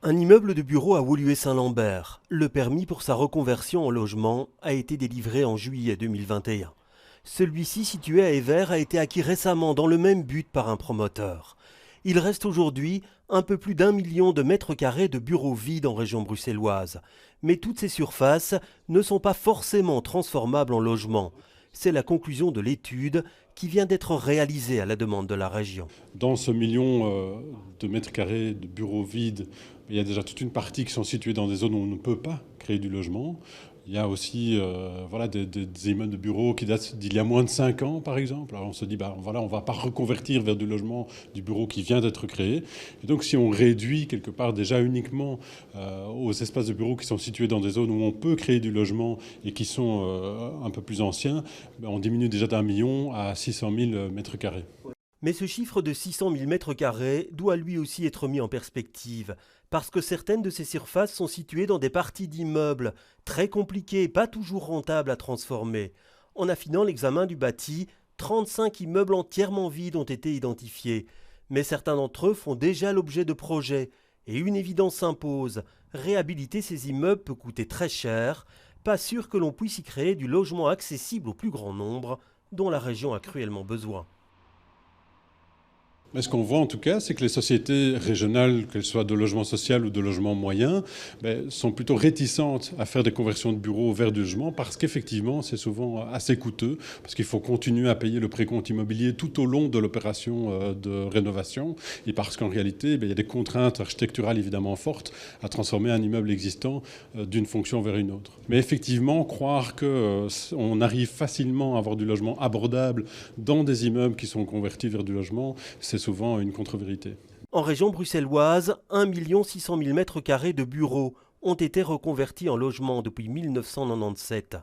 Un immeuble de bureau à Woluwe-Saint-Lambert. Le permis pour sa reconversion en logement a été délivré en juillet 2021. Celui-ci, situé à Evere, a été acquis récemment dans le même but par un promoteur. Il reste aujourd'hui un peu plus d'1 million de mètres carrés de bureaux vides en région bruxelloise. Mais toutes ces surfaces ne sont pas forcément transformables en logements. C'est la conclusion de l'étude qui vient d'être réalisée à la demande de la région. Dans ce million de mètres carrés de bureaux vides, il y a déjà toute une partie qui sont situées dans des zones où on ne peut pas créer du logement. Il y a aussi des immeubles de bureaux qui datent d'il y a moins de 5 ans, par exemple. Alors on se dit, on ne va pas reconvertir vers du logement du bureau qui vient d'être créé. Et donc si on réduit quelque part déjà uniquement aux espaces de bureaux qui sont situés dans des zones où on peut créer du logement et qui sont un peu plus anciens, on diminue déjà d'1 million à 600 000 mètres carrés. Mais ce chiffre de 600 000 mètres carrés doit lui aussi être mis en perspective, parce que certaines de ces surfaces sont situées dans des parties d'immeubles très compliquées et pas toujours rentables à transformer. En affinant l'examen du bâti, 35 immeubles entièrement vides ont été identifiés. Mais certains d'entre eux font déjà l'objet de projets. Et une évidence s'impose, réhabiliter ces immeubles peut coûter très cher, pas sûr que l'on puisse y créer du logement accessible au plus grand nombre, dont la région a cruellement besoin. Mais ce qu'on voit en tout cas, c'est que les sociétés régionales, qu'elles soient de logement social ou de logement moyen, sont plutôt réticentes à faire des conversions de bureaux vers du logement parce qu'effectivement, c'est souvent assez coûteux, parce qu'il faut continuer à payer le précompte immobilier tout au long de l'opération de rénovation et parce qu'en réalité, il y a des contraintes architecturales évidemment fortes à transformer un immeuble existant d'une fonction vers une autre. Mais effectivement, croire qu'on arrive facilement à avoir du logement abordable dans des immeubles qui sont convertis vers du logement, c'est souvent une contre-vérité. En région bruxelloise, 1 600 000 mètres carrés de bureaux ont été reconvertis en logements depuis 1997.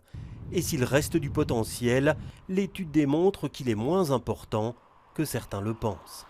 Et s'il reste du potentiel, l'étude démontre qu'il est moins important que certains le pensent.